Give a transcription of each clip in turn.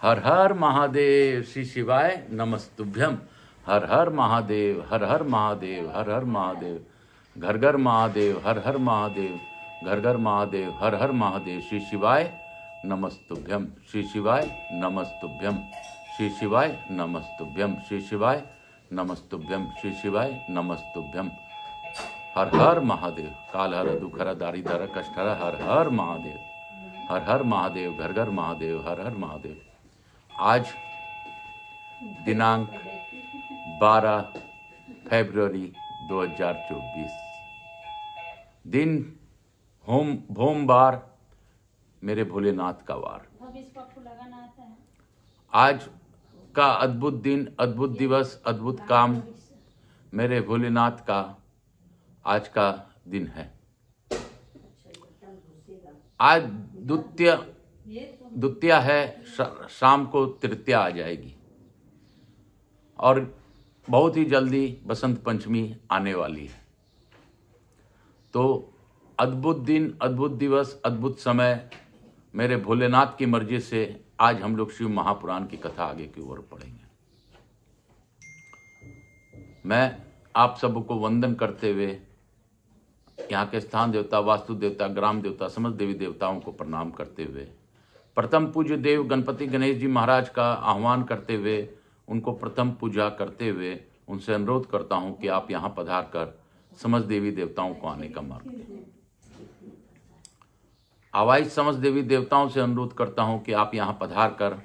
हर हर महादेव श्री शिवाय नमस्तुभ्यम। हर हर महादेव हर हर महादेव हर हर महादेव घर घर महादेव हर हर महादेव घर घर महादेव हर हर महादेव श्री शिवाय नमस्तुभ्यम श्री शिवाय नमस्तुभ्यम श्री शिवाय नमस्तुभ्यम श्री शिवाय नमस्तुभ्यम श्री शिवाय नमस्तुभ्यम। हर हर महादेव काल हर दुख हर दारिद्र कष्ट हर हर महादेव हर हर महादेव घर घर महादेव हर हर महादेव। आज दिनांक 12 फरवरी 2024 दिन भोमवार मेरे भोलेनाथ का वार। आज का अद्भुत दिन, अद्भुत दिवस, अद्भुत काम मेरे भोलेनाथ का आज का दिन है। आज द्वितीया है, शाम को तृतीया आ जाएगी और बहुत ही जल्दी बसंत पंचमी आने वाली है। तो अद्भुत दिन, अद्भुत दिवस, अद्भुत समय मेरे भोलेनाथ की मर्जी से आज हम लोग शिव महापुराण की कथा आगे की ओर पढ़ेंगे। मैं आप सबको वंदन करते हुए यहाँ के स्थान देवता, वास्तु देवता, ग्राम देवता, समस्त देवी देवताओं को प्रणाम करते हुए प्रथम पूज्य देव गणपति गणेश जी महाराज का आह्वान करते हुए उनको प्रथम पूजा करते हुए उनसे अनुरोध करता हूँ कि आप यहाँ पधार कर समस्त देवी देवताओं को आने का मार्ग दें। आवाज समस्त देवी देवताओं से अनुरोध करता हूँ कि आप यहाँ पधार कर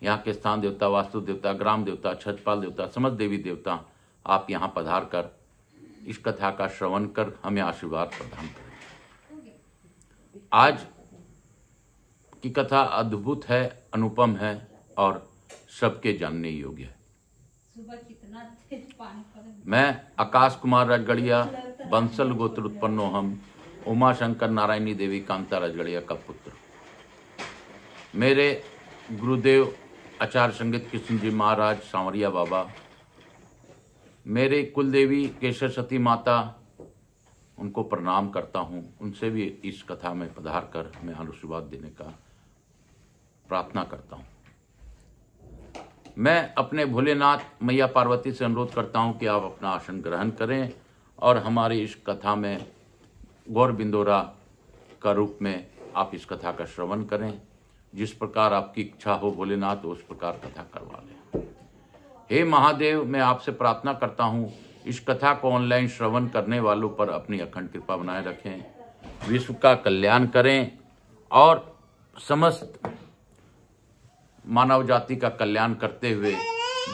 यहाँ के स्थान देवता, वास्तु देवता, ग्राम देवता, छत्रपाल देवता, समस्त देवी देवता आप यहाँ पधार कर इस कथा का श्रवण कर हमें आशीर्वाद प्रदान करें। आज की कथा अद्भुत है, अनुपम है और सबके जानने योग्य है। मैं आकाश कुमार राजगढ़िया, बंसल गोत्र उत्पन्नो हम, उमा शंकर नारायणी देवी कांता राजगढ़िया का पुत्र। मेरे गुरुदेव आचार्य संगीत कृष्ण जी महाराज सांवरिया बाबा, मेरे कुलदेवी केशर सती माता, उनको प्रणाम करता हूँ। उनसे भी इस कथा में पधार कर हमें आशीर्वाद देने का प्रार्थना करता हूँ। मैं अपने भोलेनाथ मैया पार्वती से अनुरोध करता हूँ कि आप अपना आसन ग्रहण करें और हमारी इस कथा में गौर बिंदोरा का रूप में आप इस कथा का श्रवण करें। जिस प्रकार आपकी इच्छा हो भोलेनाथ उस प्रकार कथा करवा लें। हे महादेव, मैं आपसे प्रार्थना करता हूँ इस कथा को ऑनलाइन श्रवण करने वालों पर अपनी अखंड कृपा बनाए रखें, विश्व का कल्याण करें और समस्त मानव जाति का कल्याण करते हुए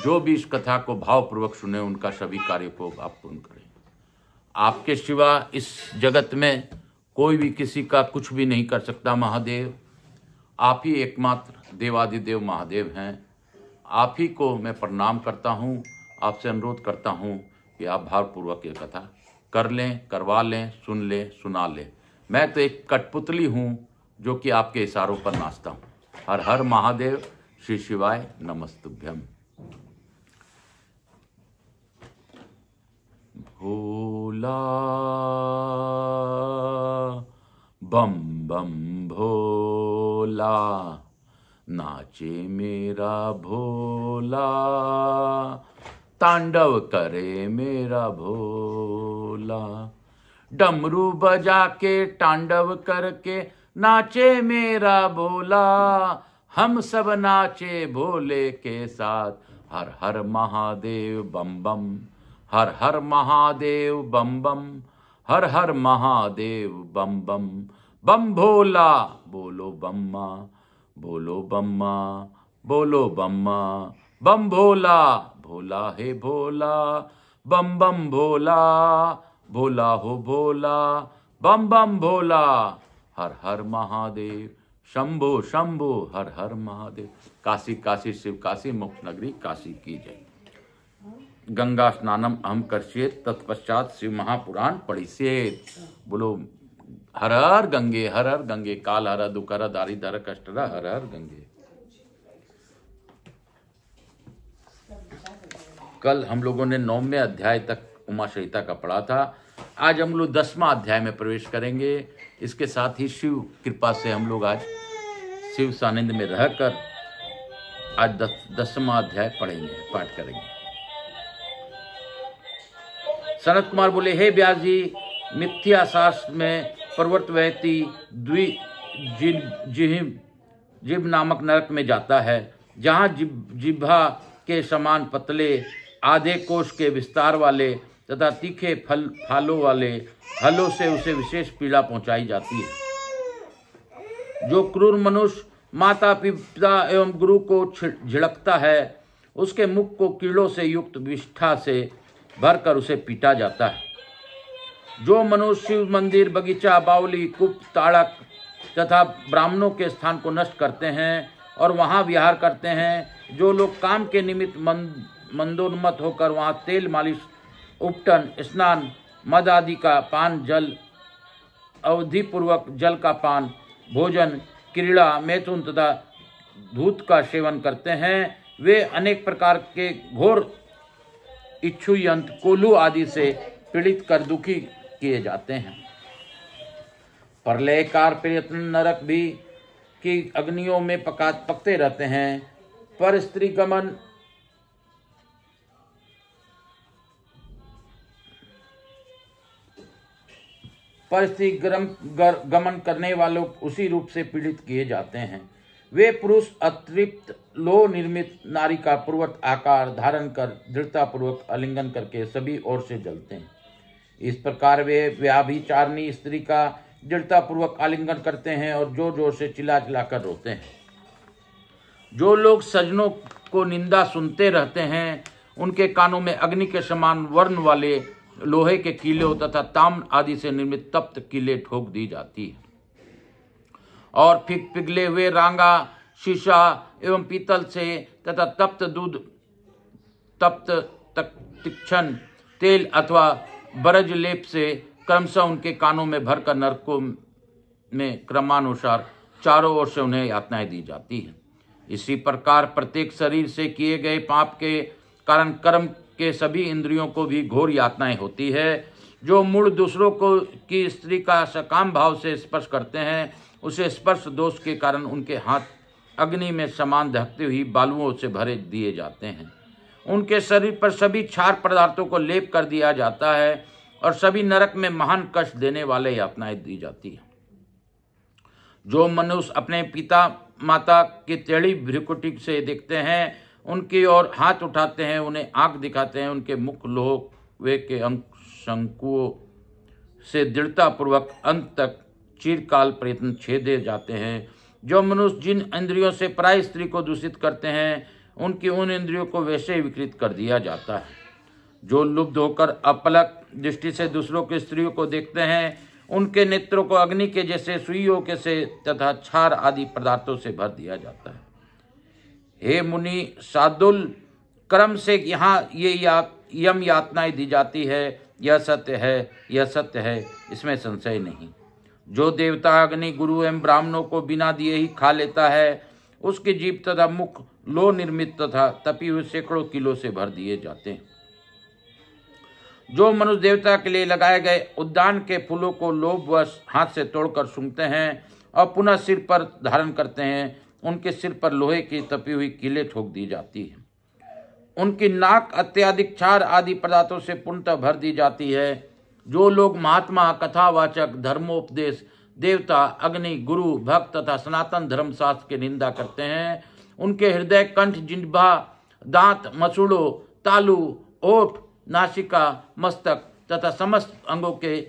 जो भी इस कथा को भावपूर्वक सुने उनका सभी कार्य को आप पूर्ण करें। आपके सिवा इस जगत में कोई भी किसी का कुछ भी नहीं कर सकता महादेव। आप ही एकमात्र देवादिदेव महादेव हैं। आप ही को मैं प्रणाम करता हूँ। आपसे अनुरोध करता हूँ कि आप भावपूर्वक ये कथा कर लें, करवा लें, सुन लें, सुना लें। मैं तो एक कठपुतली हूँ जो कि आपके इशारों पर नाचता हूँ। हर हर महादेव श्री शिवाय नमस्तुभ्यम। भोला बम बम भोला, नाचे मेरा भोला, तांडव करे मेरा भोला। डमरू बजा के तांडव करके नाचे मेरा भोला, हम सब नाचे भोले के साथ। हर हर महादेव बम बम, हर हर महादेव बम बम, हर हर महादेव बम बम। बम भोला बोलो बम्मा, बोलो बम्मा, बोलो बम्मा। बम भोला, भोला है भोला, बम बम भोला, भोला हो भोला, बम बम भोला। हर हर महादेव शंभो शंभो, हर हर महादेव। काशी काशी शिव काशी, मुक्त नगरी काशी की जय। गंगा स्नानम अहम करशेत, तत्पश्चात शिव महापुराण पढ़िसेत। बोलो हर हर गंगे, हर हर गंगे। काल हर दुख हर दारिद्र कष्ट हर हर गंगे। कल हम लोगों ने 9वें अध्याय तक उमा सहिता का पढ़ा था। आज हम लोग 10वां अध्याय में प्रवेश करेंगे। इसके साथ ही शिव कृपा से हम लोग आज शिव सानिध्य में रहकर आज 10वां अध्याय पाठ करेंगे। सनत कुमार बोले, हे व्यास जी, मिथ्या शास्त्र में प्रवर्तवती जिभ नामक नरक में जाता है, जहाँ जिह्वा के समान पतले आधे कोश के विस्तार वाले तथा तीखे फालों वाले हलों से उसे विशेष पीड़ा पहुंचाई जाती है। जो क्रूर मनुष्य माता पिता एवं गुरु को झिड़कता है, उसके मुख को कीड़ों से युक्त विष्ठा से भरकर उसे पीटा जाता है। जो मनुष्य शिव मंदिर, बगीचा, बावली, कूप, ताड़क तथा ब्राह्मणों के स्थान को नष्ट करते हैं और वहां विहार करते हैं, जो लोग काम के निमित्त मंदोन्मत्त होकर वहां तेल मालिश, उपटन, स्नान, मद आदि का पान, जल अवधिपूर्वक जल का पान, भोजन, क्रीड़ा, मैथुन तथा धूत का सेवन करते हैं, वे अनेक प्रकार के घोर इच्छुयंत, कोल्हू आदि से पीड़ित कर दुखी किए जाते हैं। प्रलयकार प्रयत्न नरक भी की अग्नियों में पकते रहते हैं। पर स्त्री गमन करने वालों उसी रूप से पीड़ित किए जाते हैं। वे पुरुष अतृप्त लोह निर्मित नारी का पूर्वत आकार धारण कर दृढ़तापूर्वक आलिंगन करके सभी ओर से जलते हैं। इस प्रकार वे व्याभिचारिणी स्त्री का दृढ़तापूर्वक आलिंगन करते हैं और जोर जोर से चिल्ला कर रोते हैं। जो लोग सज्जनों को निंदा सुनते रहते हैं, उनके कानों में अग्नि के समान वर्ण वाले लोहे के कीलों तथा ताम्र आदि से निर्मित तप्त कीले ठोक दी जाती है और पिघले हुए रांगा, शीशा एवं पीतल से तथा तप्त दूध, तप्त तीक्ष्ण तेल अथवा बरज लेप से क्रमशः उनके कानों में भरकर नरकों में क्रमानुसार चारों ओर से उन्हें यातनाएं दी जाती हैं। इसी प्रकार प्रत्येक शरीर से किए गए पाप के कारण कर्म के सभी इंद्रियों को भी घोर यातनाएं होती है। जो मूल दूसरों को की स्त्री का सकाम भाव से स्पर्श करते हैं, उसे स्पर्श दोष के कारण उनके हाथ अग्नि में समान दहकती हुई बालुओं से भरे दिए जाते हैं। उनके शरीर पर सभी क्षार पदार्थों को लेप कर दिया जाता है और सभी नरक में महान कष्ट देने वाले यातनाएं दी जाती है। जो मनुष्य अपने पिता माता की टेढ़ी भ्रुकुटी से देखते हैं, उनकी ओर हाथ उठाते हैं, उन्हें आंख दिखाते हैं, उनके मुख लोहे के शंकुओं से दृढ़तापूर्वक अंत तक चिरकाल प्रयत्न छेदे जाते हैं। जो मनुष्य जिन इंद्रियों से पराई स्त्री को दूषित करते हैं, उनकी उन इंद्रियों को वैसे ही विकृत कर दिया जाता है। जो लुब्ध होकर अपलक दृष्टि से दूसरों की स्त्रियों को देखते हैं, उनके नेत्रों को अग्नि के जैसे सुइयों के से तथा क्षार आदि पदार्थों से भर दिया जाता है। हे मुनि सादुल, क्रम से यहाँ ये यम यातनाएं दी जाती है। यह सत्य है, यह सत्य है, इसमें संशय नहीं। जो देवता अग्नि, गुरु एवं ब्राह्मणों को बिना दिए ही खा लेता है, उसकी जीभ तथा मुख लोह निर्मित तथा तपी हुए सैकड़ों किलो से भर दिए जाते हैं। जो मनुष्य देवता के लिए लगाए गए उद्यान के फूलों को लोभवश हाथ से तोड़कर सूंघते हैं और पुनः सिर पर धारण करते हैं, उनके सिर पर लोहे की तपी हुई कीलें ठोक दी जाती है। उनकी नाक अत्याधिक क्षार आदि पदार्थों से पूर्णतः भर दी जाती है। जो लोग महात्मा, कथावाचक, धर्मोपदेश, देवता, अग्नि, गुरु, भक्त तथा सनातन धर्मशास्त्र की निंदा करते हैं, उनके हृदय, कंठ, जिह्वा, दांत, मसूड़ों, तालू, ओठ, नासिका, मस्तक तथा समस्त अंगों के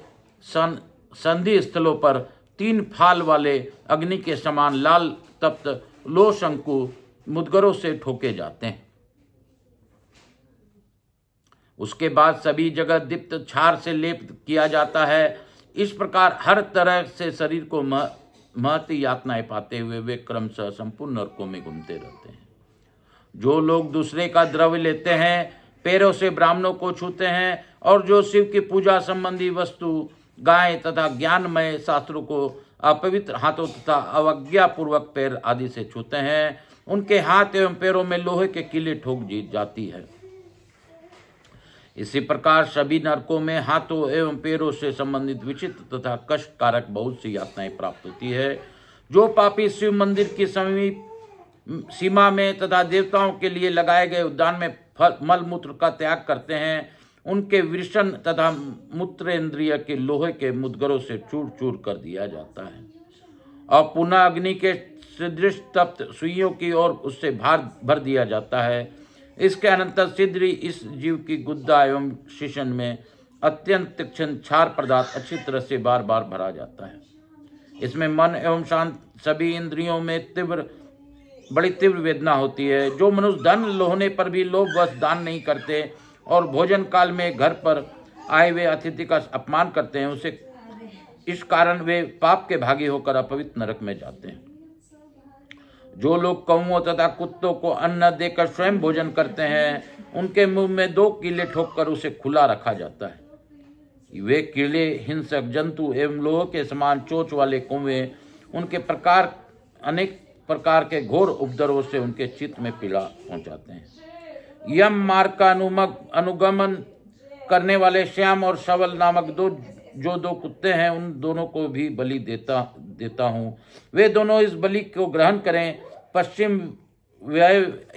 संधि स्थलों पर 3 फाल वाले अग्नि के समान लाल तप्त लोह शंकु मुद्गरों से ठोके जाते हैं। उसके बाद सभी जगह दीप्त क्षार से लेप किया जाता है। इस प्रकार हर तरह से शरीर को महती यातनाएं पाते हुए वे क्रमशः संपूर्ण नरकों में घूमते रहते हैं। जो लोग दूसरे का द्रव्य लेते हैं, पैरों से ब्राह्मणों को छूते हैं और जो शिव की पूजा संबंधी वस्तु, गाय तथा ज्ञानमय शास्त्रों को अपवित्र हाथों तथा अवज्ञापूर्वक पैर आदि से छूते हैं, उनके हाथ एवं पैरों में लोहे के कीले ठोक दी जाती है। इसी प्रकार सभी नरकों में हाथों एवं पैरों से संबंधित विचित्र तथा कष्टकारक बहुत सी यातनाएं प्राप्त होती है। जो पापी शिव मंदिर के समीप सीमा में तथा देवताओं के लिए लगाए गए उद्यान में मल मूत्र का त्याग करते हैं, उनके वृषण तथा मूत्रेंद्रिय के लोहे के मुद्गरों से चूर चूर कर दिया जाता है और पुनः अग्नि के सदृश तप्त सुइयों की ओर उससे भार भर दिया जाता है। इसके अनंतर सिद्धि इस जीव की गुद्दा एवं शिशन में अत्यंत तीक्ष्ण क्षार पदार्थ अच्छी तरह से बार बार भरा जाता है। इसमें मन एवं शांत सभी इंद्रियों में बड़ी तीव्र वेदना होती है। जो मनुष्य धन होने पर भी लोभवश दान नहीं करते और भोजन काल में घर पर आए हुए अतिथि का अपमान करते हैं, उसे इस कारण वे पाप के भागी होकर अपवित्र नरक में जाते हैं। जो लोग कौओं तथा कुत्तों को अन्न देकर स्वयं भोजन करते हैं, उनके मुंह में 2 कीले ठोककर उसे खुला रखा जाता है। वे कीड़े, हिंसक जंतु एवं लोह के समान चोंच वाले कौवे उनके अनेक प्रकार के घोर उपद्रवों से उनके चित्त में पीड़ा पहुंचाते हैं। यम मार्ग का अनुगमन करने वाले श्याम और शवल नामक जो दो कुत्ते हैं, उन दोनों को भी बलि देता हूँ। वे दोनों इस बलि को ग्रहण करें। पश्चिम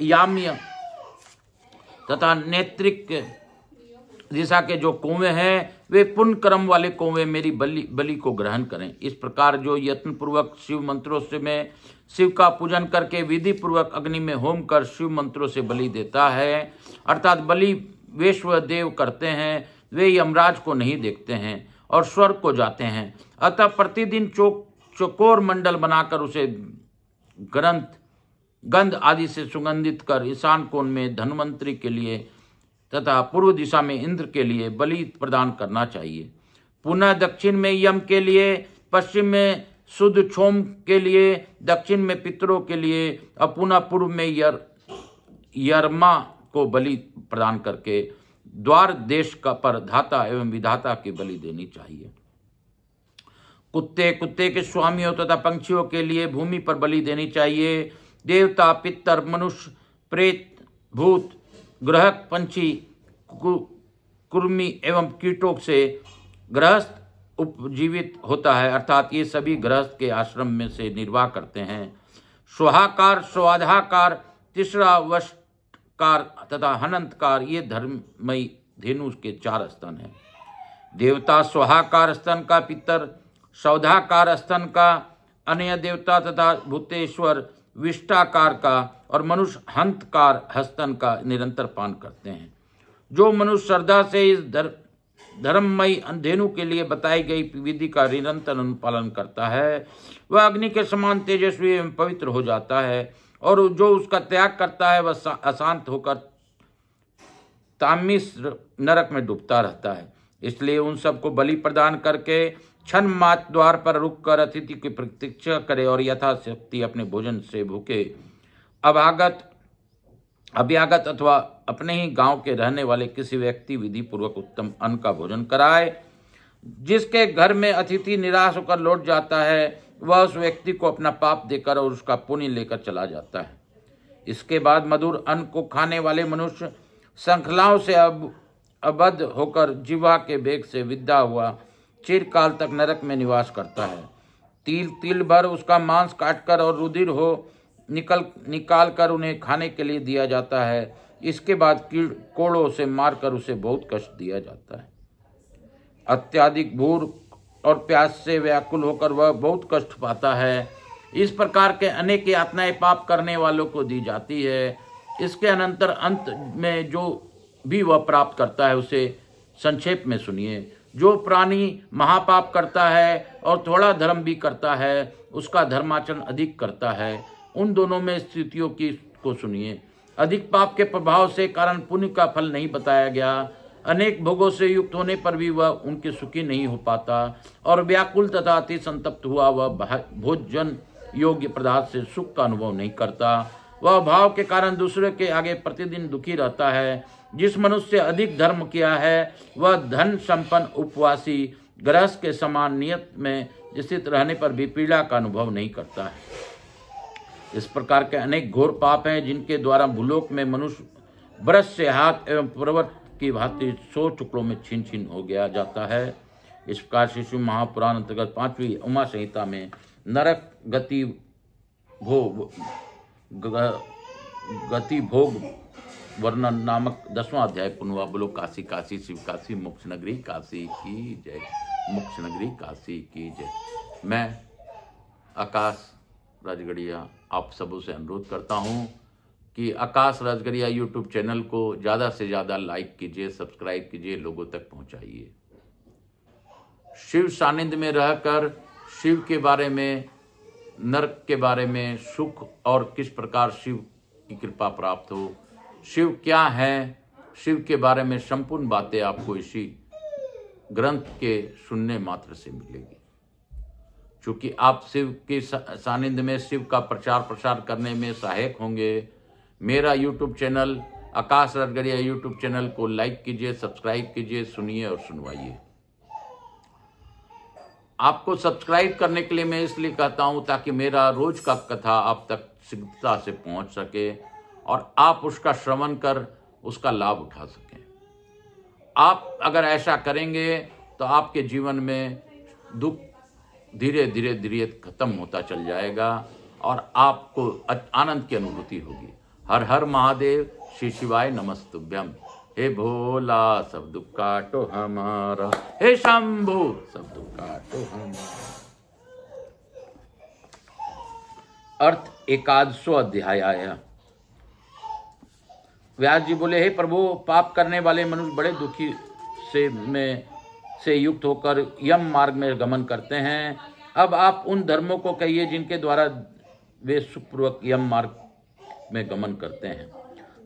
याम्य तथा नेत्रिक दिशा के जो कौवे हैं, वे पुण्य कर्म वाले कौवे मेरी बलि को ग्रहण करें। इस प्रकार जो यत्न पूर्वक शिव मंत्रों से में शिव का पूजन करके विधि पूर्वक अग्नि में होम कर शिव मंत्रों से बलि देता है, अर्थात बलि वैश्वदेव करते हैं, वे यमराज को नहीं देखते हैं और स्वर्ग को जाते हैं। अतः प्रतिदिन चकोर मंडल बनाकर उसे गंध आदि से सुगंधित कर ईशान कोण में धन्वंतरी के लिए तथा पूर्व दिशा में इंद्र के लिए बलि प्रदान करना चाहिए। पुनः दक्षिण में यम के लिए, पश्चिम में शुद्ध क्षोम के लिए, दक्षिण में पितरों के लिए और पुनः पूर्व में यरमा को बलि प्रदान करके द्वार देश का पर धाता एवं विधाता की बलि देनी चाहिए। कुत्ते के स्वामियों तथा पंछियों के लिए भूमि पर बलि देनी चाहिए। देवता, पितर, मनुष्य, प्रेत, भूत, ग्रह, पंछी, कुर्मी एवं कीटों से गृहस्थ उपजीवित होता है, अर्थात ये सभी गृहस्थ के आश्रम में से निर्वाह करते हैं। स्वाहाकार, स्वाधाकार, तीसरा वशकार तथा हनंतकार, ये धर्ममयी धेनु के 4 स्तन हैं। देवता स्वाहाकार स्तन का, पितर सौधाकार स्तन का, अन्य देवता तथा भूतेश्वर विष्टाकार का और मनुष्य हंतकार हस्तन का निरंतर पान करते हैं। जो मनुष्य श्रद्धा से इस धर्ममयी धेनु के लिए बताई गई विधि का निरंतर अनुपालन करता है, वह अग्नि के समान तेजस्वी एवं पवित्र हो जाता है, और जो उसका त्याग करता है वह अशांत होकर तामिस नरक में डूबता रहता है। इसलिए उन सबको बलि प्रदान करके क्षण मात्र द्वार पर रुककर अतिथि की प्रतीक्षा करे और यथाशक्ति अपने भोजन से भूखे अभ्यागत अथवा अपने ही गांव के रहने वाले किसी व्यक्ति विधि पूर्वक उत्तम अन्न का भोजन कराए। जिसके घर में अतिथि निराश होकर लौट जाता है, वह उस व्यक्ति को अपना पाप देकर और उसका पुण्य लेकर चला जाता है। इसके बाद मधुर अन्न को खाने वाले मनुष्य श्रृंखलाओं से अबद्ध होकर जिह्वा के वेग से विदा हुआ चिरकाल तक नरक में निवास करता है। तिल भर उसका मांस काटकर और रुधिर हो निकाल कर उन्हें खाने के लिए दिया जाता है। इसके बाद कोड़ों से मारकर उसे बहुत कष्ट दिया जाता है। अत्यधिक भूख और प्यास से व्याकुल होकर वह बहुत कष्ट पाता है। इस प्रकार के अनेक यातनाएं पाप करने वालों को दी जाती है। इसके अनंतर अंत में जो भी वह प्राप्त करता है उसे संक्षेप में सुनिए। जो प्राणी महापाप करता है और थोड़ा धर्म भी करता है, उसका धर्माचरण अधिक करता है। उन दोनों में स्थितियों को सुनिए। अधिक पाप के प्रभाव से कारण पुण्य का फल नहीं बताया गया। अनेक भोगों से युक्त होने पर भी वह उनके सुखी नहीं हो पाता और व्याकुल तथा अति संतप्त हुआ वह भोजन योग्य पदार्थ से सुख का अनुभव नहीं करता। वह भाव के कारण दूसरे के आगे प्रतिदिन दुखी रहता है। जिस मनुष्य से अधिक धर्म किया है वह धन संपन्न उपवासी गृहस्थ के समान नियत में स्थित रहने पर भी पीड़ा का अनुभव नहीं करता है। इस प्रकार के अनेक घोर पाप हैं जिनके द्वारा भूलोक में मनुष्य ब्रश से हाथ एवं पर्वत की भांति 100 टुकड़ों में छीन छीन हो गया जाता है। इस प्रकार शिशु महापुराण अंतर्गत 5वीं उमा संहिता में नरक गति गति भोग वर्णन नामक 10वां अध्याय पुनवा। बोलो काशी काशी शिव काशी, मोक्ष नगरी काशी की जय, मोक्ष नगरी काशी की जय। मैं आकाश राजगढ़िया आप सबों से अनुरोध करता हूं कि आकाश राजगढ़िया यूट्यूब चैनल को ज़्यादा से ज़्यादा लाइक कीजिए, सब्सक्राइब कीजिए, लोगों तक पहुंचाइए। शिव सानिध्य में रहकर शिव के बारे में, नरक के बारे में, सुख और किस प्रकार शिव की कृपा प्राप्त हो, शिव क्या है, शिव के बारे में संपूर्ण बातें आपको इसी ग्रंथ के सुनने मात्र से मिलेगी। क्योंकि आप शिव के सानिध्य में शिव का प्रचार प्रसार करने में सहायक होंगे। मेरा यूट्यूब चैनल आकाश राजगढ़िया यूट्यूब चैनल को लाइक कीजिए, सब्सक्राइब कीजिए, सुनिए और सुनवाइए। आपको सब्सक्राइब करने के लिए मैं इसलिए कहता हूं ताकि मेरा रोज का कथा आप तक शीघ्रता से पहुंच सके और आप उसका श्रवण कर उसका लाभ उठा सकें। आप अगर ऐसा करेंगे तो आपके जीवन में दुख धीरे धीरे धीरे खत्म होता चल जाएगा और आपको आनंद की अनुभूति होगी। हर हर महादेव, श्री शिवाय नमस्तुभ्यम। हे भोला सब दुख काटो हमारा, हे शंभू सब दुख काटो हमारा। अर्थ 11वां अध्याय आया। व्यास जी बोले, हे प्रभु, पाप करने वाले मनुष्य बड़े दुखी से युक्त होकर यम मार्ग में गमन करते हैं। अब आप उन धर्मों को कहिए जिनके द्वारा वे सुखपूर्वक यम मार्ग में गमन करते हैं।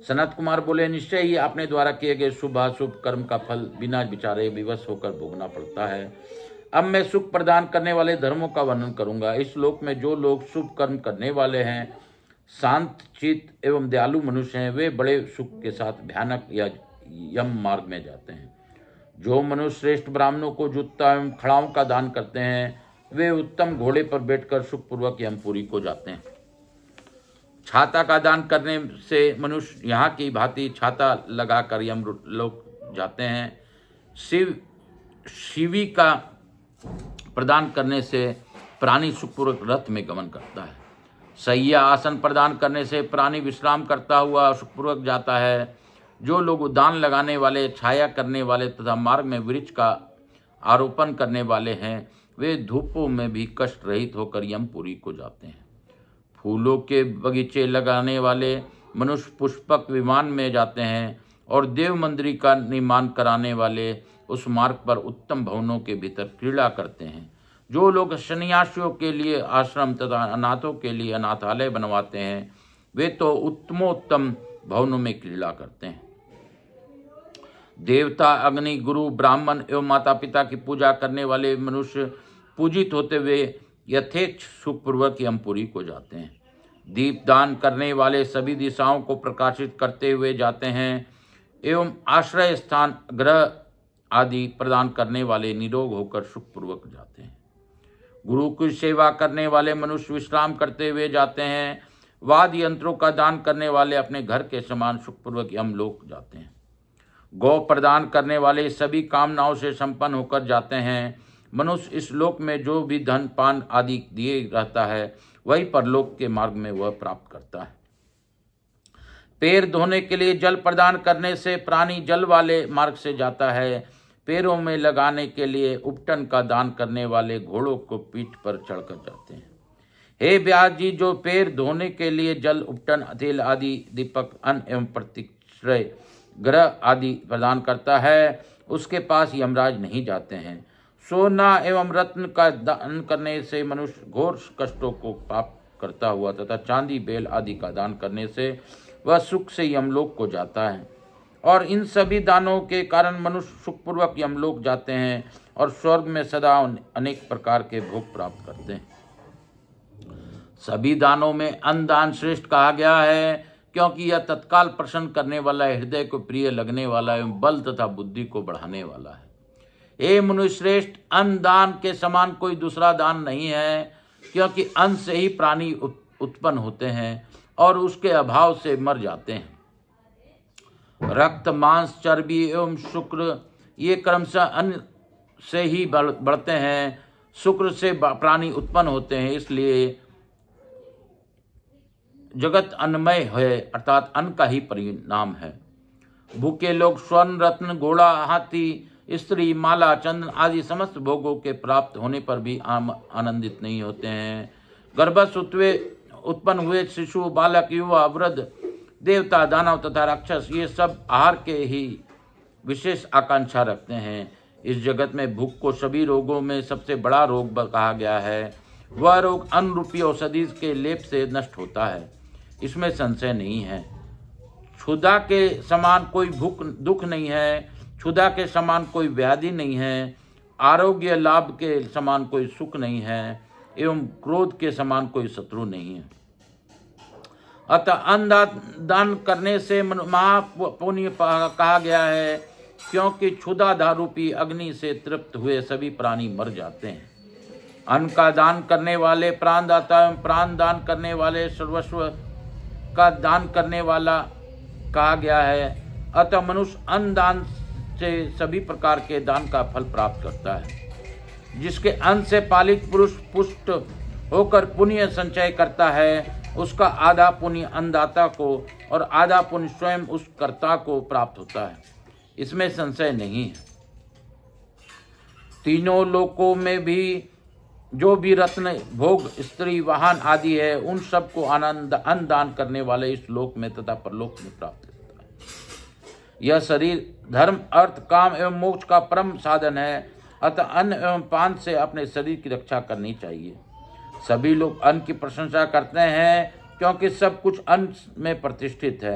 सनत कुमार बोले, निश्चय ही आपने द्वारा किए गए शुभ अशुभ कर्म का फल बिना विचारे विवश होकर भोगना पड़ता है। अब मैं सुख प्रदान करने वाले धर्मों का वर्णन करूंगा। इस श्लोक में जो लोग शुभ कर्म करने वाले हैं, शांत चित्त एवं दयालु मनुष्य हैं, वे बड़े सुख के साथ भयानक या यम मार्ग में जाते हैं। जो मनुष्य श्रेष्ठ ब्राह्मणों को जूता एवं खड़ाओं का दान करते हैं, वे उत्तम घोड़े पर बैठकर सुखपूर्वक यमपुरी को जाते हैं। छाता का दान करने से मनुष्य यहाँ की भांति छाता लगाकर यमलोक जाते हैं। शिवी का प्रदान करने से प्राणी सुखपूर्वक रथ में गमन करता है। सैया आसन प्रदान करने से प्राणी विश्राम करता हुआ सुखपूर्वक जाता है। जो लोग उद्यान लगाने वाले, छाया करने वाले तथा मार्ग में वृक्ष का आरोपण करने वाले हैं, वे धूपों में भी कष्ट रहित होकर यमपुरी को जाते हैं। फूलों के बगीचे लगाने वाले मनुष्य पुष्पक विमान में जाते हैं और देव मंदिर का निर्माण कराने वाले उस मार्ग पर उत्तम भवनों के भीतर क्रीड़ा करते हैं। जो लोग सन्यासियों के लिए आश्रम तथा अनाथों के लिए अनाथालय बनवाते हैं, वे तो उत्तमोत्तम भवनों में क्रीड़ा करते हैं। देवता, अग्नि, गुरु, ब्राह्मण एवं माता पिता की पूजा करने वाले मनुष्य पूजित होते हुए यथेच्छ सुखपूर्वक यमपुरी को जाते हैं। दीप दान करने वाले सभी दिशाओं को प्रकाशित करते हुए जाते हैं एवं आश्रय स्थान, ग्रह आदि प्रदान करने वाले निरोग होकर सुखपूर्वक जाते हैं। गुरु की सेवा करने वाले मनुष्य विश्राम करते हुए जाते हैं। वाद्य यंत्रों का दान करने वाले अपने घर के समान सुखपूर्वक यमलोक जाते हैं। गौ प्रदान करने वाले सभी कामनाओं से संपन्न होकर जाते हैं। मनुष्य इस लोक में जो भी धन पान आदि दिए रहता है, वही परलोक के मार्ग में वह प्राप्त करता है। पैर धोने के लिए जल प्रदान करने से प्राणी जल वाले मार्ग से जाता है। पैरों में लगाने के लिए उपटन का दान करने वाले घोड़ों को पीठ पर चढ़कर जाते हैं। हे व्यास जी, जो पैर धोने के लिए जल, उपटन, तेल आदि, दीपक, अन्न एवं प्रतिश्रय, ग्रह आदि प्रदान करता है, उसके पास यमराज नहीं जाते हैं। सोना एवं रत्न का दान करने से मनुष्य घोर कष्टों को प्राप्त करता हुआ तथा चांदी, बेल आदि का दान करने से वह सुख से यमलोक को जाता है। और इन सभी दानों के कारण मनुष्य सुखपूर्वक यमलोक जाते हैं और स्वर्ग में सदा अनेक प्रकार के भोग प्राप्त करते हैं। सभी दानों में अन्न दान श्रेष्ठ कहा गया है, क्योंकि यह तत्काल प्रसन्न करने वाला, हृदय को प्रिय लगने वाला एवं बल तथा बुद्धि को बढ़ाने वाला है। हे मनुष्य श्रेष्ठ, अन्न दान के समान कोई दूसरा दान नहीं है, क्योंकि अन्न से ही प्राणी उत्पन्न होते हैं और उसके अभाव से मर जाते हैं। रक्त, मांस, चर्बी एवं शुक्र ये क्रमशः अन्न से ही बढ़ते हैं। शुक्र से प्राणी उत्पन्न होते हैं, इसलिए जगत अन्नमय है, अर्थात अन्न का ही परिणाम है। भूखे लोग स्वर्ण, रत्न, घोड़ा, हाथी, स्त्री, माला, चंदन आदि समस्त भोगों के प्राप्त होने पर भी आनंदित नहीं होते हैं। गर्भस्थ उत्पन्न हुए शिशु, बालक, युवा, वृद्ध, देवता, दानव तथा राक्षस ये सब आहार के ही विशेष आकांक्षा रखते हैं। इस जगत में भूख को सभी रोगों में सबसे बड़ा रोग कहा गया है। वह रोग अन्न रूपी औषधि के लेप से नष्ट होता है, इसमें संशय नहीं है। क्षुधा के समान कोई दुख नहीं है, क्षुधा के समान कोई व्याधि नहीं है, आरोग्य लाभ के समान कोई सुख नहीं है, एवं क्रोध के समान कोई शत्रु नहीं है। अतः अन्न दान करने से महापुण्य कहा गया है, क्योंकि क्षुधा दारूपी अग्नि से तृप्त हुए सभी प्राणी मर जाते हैं। अन्न का दान करने वाले प्राणदाता एवं प्राण दान करने वाले सर्वस्व का दान करने वाला कहा गया है। अतः मनुष्य अन्न दान से सभी प्रकार के दान का फल प्राप्त करता है। जिसके अन्न से पालित पुरुष पुष्ट होकर पुण्य संचय करता है, उसका आधा पुण्य अन्नदाता को और आधा पुण्य स्वयं उस कर्ता को प्राप्त होता है, इसमें संशय नहीं है। तीनों लोकों में भी जो भी रत्न, भोग, स्त्री, वाहन आदि है, उन सबको अन्न दान करने वाले इस लोक में तथा परलोक में प्राप्त होता है। यह शरीर धर्म, अर्थ, काम एवं मोक्ष का परम साधन है। अतः अन्न एवं पान से अपने शरीर की रक्षा करनी चाहिए। सभी लोग अन्न की प्रशंसा करते हैं, क्योंकि सब कुछ अन्न में प्रतिष्ठित है।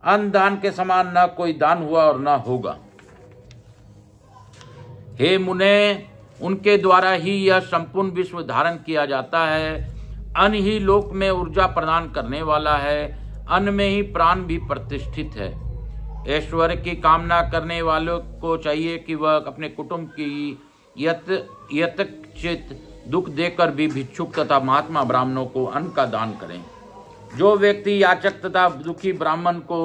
अन्न दान के समान न कोई दान हुआ और न होगा। हे मुने, उनके द्वारा ही यह संपूर्ण विश्व धारण किया जाता है। अन्न ही लोक में ऊर्जा प्रदान करने वाला है। अन्न में ही प्राण भी प्रतिष्ठित है। ऐश्वर्य की कामना करने वालों को चाहिए कि वह अपने कुटुंब की यथोचित दुख देकर भी भिक्षुक तथा महात्मा ब्राह्मणों को अन्न का दान करें। जो व्यक्ति याचक तथा दुखी ब्राह्मण को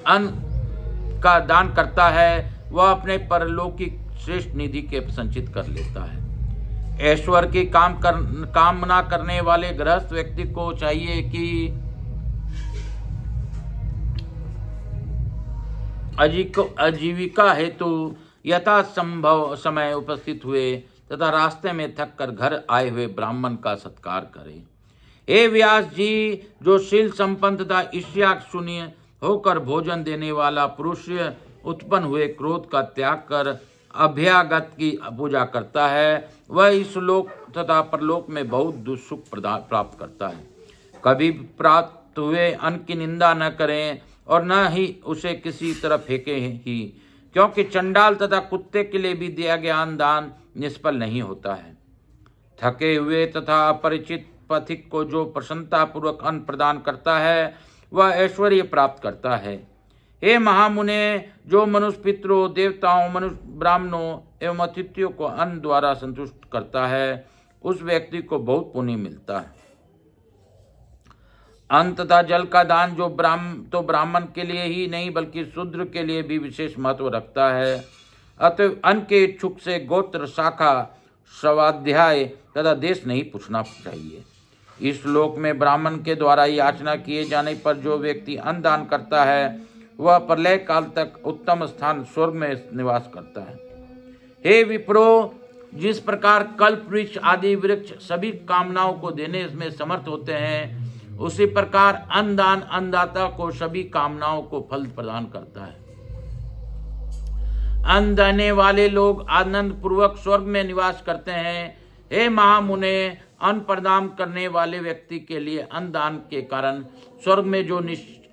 अन्न का दान करता है, वह अपने परलौकिक श्रेष्ठ निधि के संचित कर लेता है। ऐश्वर्य की कामना करने वाले गृहस्थ व्यक्ति को चाहिए कि आजीविका हेतु यथा संभव समय उपस्थित हुए तथा रास्ते में थक कर घर आए हुए ब्राह्मण का सत्कार करे। हे व्यास जी, जो शील संपन्न तथा ईर्ष्या शून्य होकर भोजन देने वाला पुरुष उत्पन्न हुए क्रोध का त्याग कर अभ्यागत की पूजा करता है, वह इस लोक तथा परलोक में बहुत दुसुख प्राप्त करता है। कभी प्राप्त हुए अन्न की निंदा न करें और न ही उसे किसी तरह फेंके ही, क्योंकि चंडाल तथा कुत्ते के लिए भी दिया गया अन्न दान निष्फल नहीं होता है। थके हुए तथा अपरिचित पथिक को जो प्रसन्नता पूर्वक अन्न प्रदान करता है, वह ऐश्वर्य प्राप्त करता है। हे महामुने, जो मनुष्य पितरों, देवताओं, मनुष्य, ब्राह्मणों एवं अतिथियों को अन्न द्वारा संतुष्ट करता है, उस व्यक्ति को बहुत पुण्य मिलता है। अन्न तथा जल का दान जो ब्राह्मण के लिए ही नहीं बल्कि शूद्र के लिए भी विशेष महत्व रखता है। अतः अन्न के इच्छुक से गोत्र, शाखा, स्वाध्याय तथा देश नहीं पूछना चाहिए। इस लोक में ब्राह्मण के द्वारा याचना किए जाने पर जो व्यक्ति अन्न दान करता है, वह प्रलय काल तक उत्तम स्थान स्वर्ग में निवास करता है। हे विप्रो, जिस प्रकार कल्प वृक्ष आदि वृक्ष सभी कामनाओं को देने में समर्थ होते हैं, उसी प्रकार अन्नदान अन्नदाता को सभी कामनाओं को फल प्रदान करता है। अन्न देने वाले लोग आनंद पूर्वक स्वर्ग में निवास करते हैं। हे महामुने, अन्न प्रदान करने वाले व्यक्ति के लिए अन्न दान के कारण स्वर्ग में जो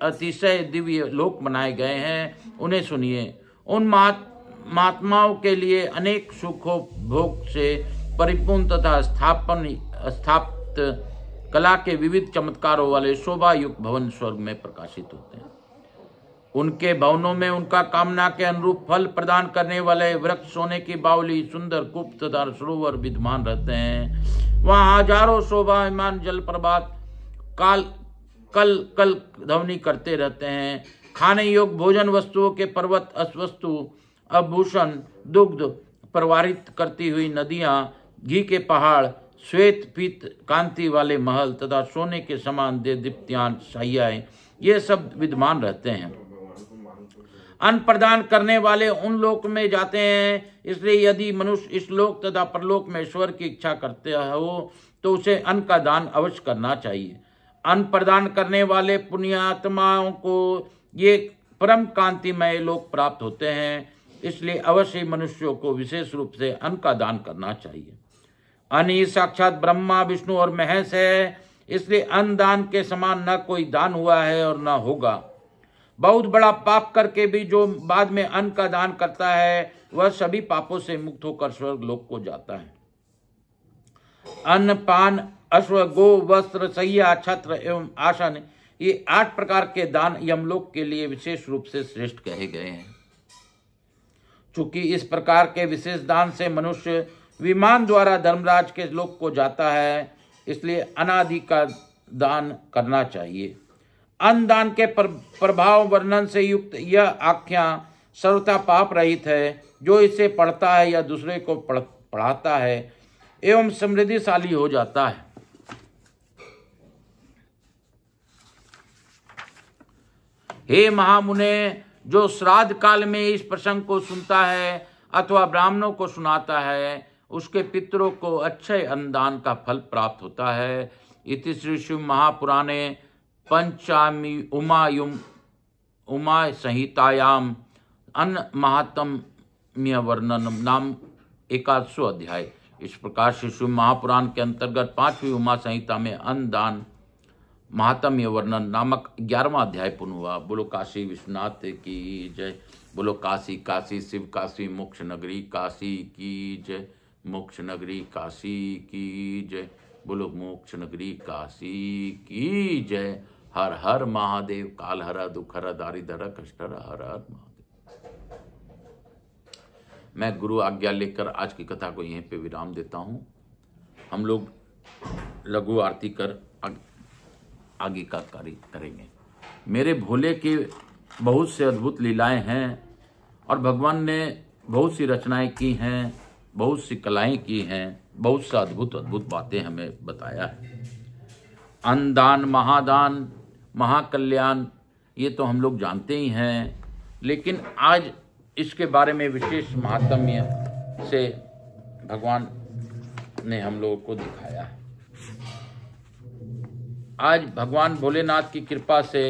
अतिशय दिव्य लोक बनाए गए हैं, उन्हें सुनिए। उन महात्माओं के लिए अनेक सुखों भोग से परिपूर्ण तथा स्थापित कला के विविध चमत्कारों वाले शोभा युक्त भवन स्वर्ग में प्रकाशित होते हैं। उनके भवनों में उनका कामना के अनुरूप फल प्रदान करने वाले वृक्ष, सोने की बावली, सुंदर कूप तथा सरोवर विद्यमान रहते हैं। वहाँ हजारों शोभायमान जलप्रपात कल ध्वनि करते रहते हैं। खाने योग्य भोजन वस्तुओं के पर्वत, अश्वस्तु, आभूषण, दुग्ध प्रवाहित करती हुई नदियाँ, घी के पहाड़, श्वेत पीत कांति वाले महल तथा सोने के समान दीप्तियान शैयाएं, ये सब विद्यमान रहते हैं। अन्न प्रदान करने वाले उन लोक में जाते हैं, इसलिए यदि मनुष्य इस लोक तथा परलोक में ईश्वर की इच्छा करते हो तो उसे अन्न का दान अवश्य करना चाहिए। अन्न प्रदान करने वाले पुण्यात्माओं को ये परम कांतिमय लोक प्राप्त होते हैं, इसलिए अवश्य मनुष्यों को विशेष रूप से अन्न का दान करना चाहिए। अन्न ही साक्षात ब्रह्मा विष्णु और महेश है, इसलिए अन्न दान के समान न कोई दान हुआ है और न होगा। बहुत बड़ा पाप करके भी जो बाद में अन्न का दान करता है वह सभी पापों से मुक्त होकर स्वर्ग लोक को जाता है। अन्न पान अश्व गो वस्त्र शय्या छत्र एवं आसन, ये 8 प्रकार के दान यमलोक के लिए विशेष रूप से श्रेष्ठ कहे गए हैं। चूंकि इस प्रकार के विशेष दान से मनुष्य विमान द्वारा धर्मराज के लोक को जाता है, इसलिए अनादि का दान करना चाहिए। अन्न दान के प्रभाव वर्णन से युक्त यह आख्या सर्वथा पाप रहित है। जो इसे पढ़ता है या दूसरे को पढ़ाता है एवं समृद्धिशाली हो जाता है। हे महामुने, जो श्राद्ध काल में इस प्रसंग को सुनता है अथवा ब्राह्मणों को सुनाता है, उसके पितरों को अच्छे अन्नदान का फल प्राप्त होता है। इति श्री शिव महापुराणे पंचामी उमा संहितायाम अन्न महात्म्य वर्णन नाम 11वां अध्याय। इस प्रकार से शिव महापुराण के अंतर्गत 5वीं उमा संहिता में अन्न दान महात्म्य वर्णन नामक 11वां अध्याय पूर्ण हुआ। बोलो काशी विश्वनाथ की जय। बोलो काशी काशी शिव काशी मोक्ष नगरी काशी की जय। मोक्ष नगरी काशी की जय। बोलो मोक्ष नगरी काशी की जय। हर हर महादेव। काल हर दुख हर दारिद्र कष्ट हर हर महादेव। मैं गुरु आज्ञा लेकर आज की कथा को यहीं पे विराम देता हूँ। हम लोग लघु आरती कर आगे का कार्य करेंगे। मेरे भोले की बहुत से अद्भुत लीलाएं हैं और भगवान ने बहुत सी रचनाएं की हैं, बहुत सी कलाएं की हैं, बहुत सा अद्भुत अद्भुत बातें हमें बताया है। अन्नदान महादान महाकल्याण ये तो हम लोग जानते ही हैं, लेकिन आज इसके बारे में विशेष महात्म्य से भगवान ने हम लोगों को दिखाया है। आज भगवान भोलेनाथ की कृपा से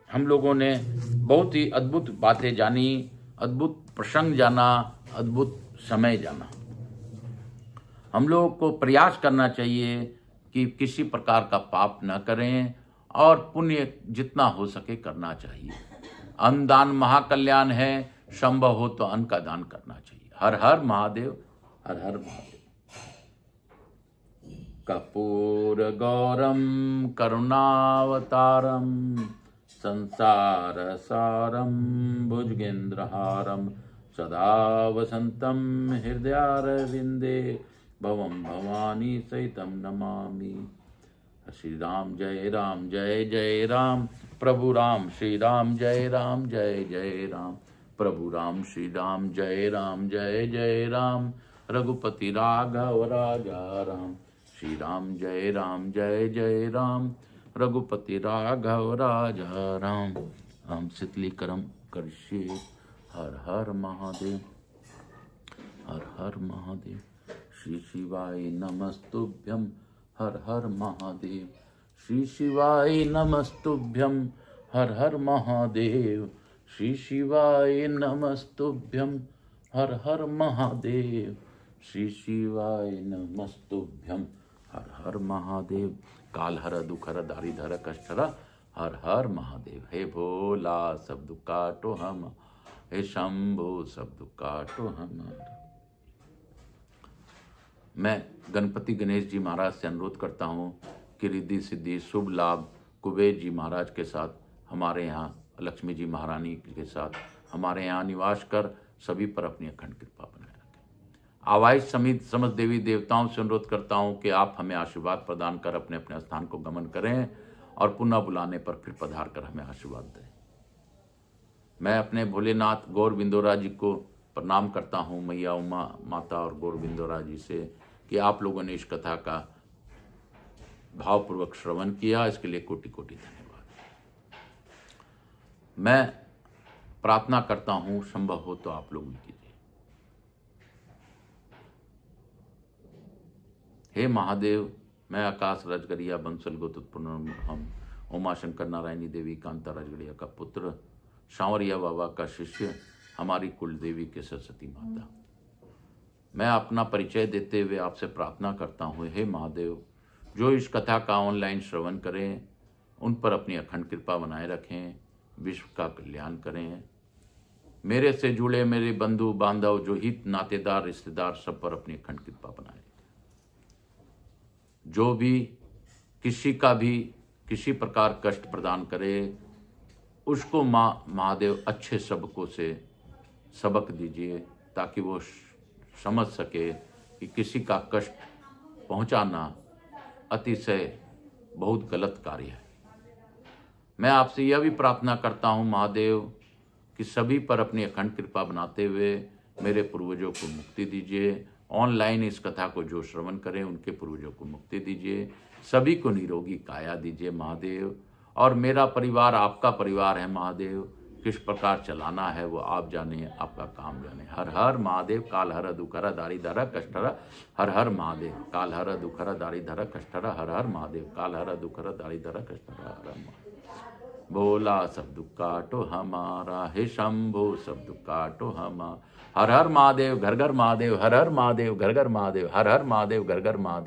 हम लोगों ने बहुत ही अद्भुत बातें जानी, अद्भुत प्रसंग जाना, अद्भुत समय जाना। हम लोगों को प्रयास करना चाहिए कि किसी प्रकार का पाप न करें और पुण्य जितना हो सके करना चाहिए। अन्नदान महाकल्याण है, संभव हो तो अन्न का दान करना चाहिए। हर हर महादेव। हर हर महादेव। कर्पूर गौरम करुणावतारम संसार सारम भुजगेन्द्रहारम सदा वसंतम हृदयारविंदे भवम भवानी सहितम नमामि। श्री राम जय राम जय जय राम। प्रभु राम श्री राम जय राम जय जय राम। प्रभु राम श्री राम जय जय राम। रघुपति राघव राजा राम। श्री राम जय जय राम। रघुपति राघव राजा राम। हम शीतलीकरम करिष्ये। हर हर महादेव। हर हर महादेव। श्री शिवाय नमस्तुभ्यं। हर हर महादेव। श्री शिवाय नमस्तुभ्यं। हर हर महादेव। श्री शिवाय नमस्तुभ्यं। हर हर महादेव। श्री शिवाय नमस्तुभ्यं। हर हर महादेव। काल हर दुख हर दारिद्र कष्ट हर हर महादेव। हे भोला सब दुख काटो हम, हे शंभो सब दुख काटो हमारा। मैं गणपति गणेश जी महाराज से अनुरोध करता हूँ कि रिद्धि सिद्धि शुभ लाभ कुबेर जी महाराज के साथ, हमारे यहाँ लक्ष्मी जी महारानी के साथ हमारे यहाँ निवास कर सभी पर अपनी अखंड कृपा बनाए रखें। आवाहित समेत समस्त देवी देवताओं से अनुरोध करता हूँ कि आप हमें आशीर्वाद प्रदान कर अपने अपने स्थान को गमन करें और पुनः बुलाने पर फिर पधार कर हमें आशीर्वाद दें। मैं अपने भोलेनाथ गौर बिंदोरा जी को प्रणाम करता हूँ मैया उमा माता और गौरबिंदोरा जी से कि आप लोगों ने इस कथा का भावपूर्वक श्रवण किया, इसके लिए कोटि कोटि धन्यवाद। मैं प्रार्थना करता हूँ, संभव हो तो आप लोग भी कीजिए। हे महादेव, मैं आकाश राजगरिया बंसल गोतुत्पुर हम उमा शंकर नारायणी देवी कांता राजगड़िया का पुत्र, सांवरिया बाबा का शिष्य, हमारी कुल देवी के सरस्वती माता, मैं अपना परिचय देते हुए आपसे प्रार्थना करता हूँ। हे महादेव, जो इस कथा का ऑनलाइन श्रवण करें उन पर अपनी अखंड कृपा बनाए रखें, विश्व का कल्याण करें। मेरे से जुड़े मेरे बंधु बांधव, जो हित नातेदार रिश्तेदार, सब पर अपनी अखंड कृपा बनाए। जो भी किसी का भी किसी प्रकार कष्ट प्रदान करे, उसको महादेव अच्छे सबकों से सबक दीजिए, ताकि वो समझ सके कि किसी का कष्ट पहुंचाना अतिशय बहुत गलत कार्य है। मैं आपसे यह भी प्रार्थना करता हूं महादेव कि सभी पर अपनी अखंड कृपा बनाते हुए मेरे पूर्वजों को मुक्ति दीजिए। ऑनलाइन इस कथा को जो श्रवण करें उनके पूर्वजों को मुक्ति दीजिए, सभी को निरोगी काया दीजिए महादेव। और मेरा परिवार आपका परिवार है महादेव, किस प्रकार चलाना है वो आप जाने, आपका काम जाने। हर हर महादेव। काल हर दुखहर दारी धर कष्टहर, हर हर महादेव। काल हर दुखहर दारी धर कष्टहर, हर हर महादेव। काल हर दुखहर दारी धर कष्टहर, हर हर महादेव। बोला सब दुख काटो हमारा, हे शंभो सब दुख काटो हमारा। हर हर महादेव, घर घर महादेव, हर हर महादेव, घर घर महादेव, हर हर महादेव, घर घर महादेव।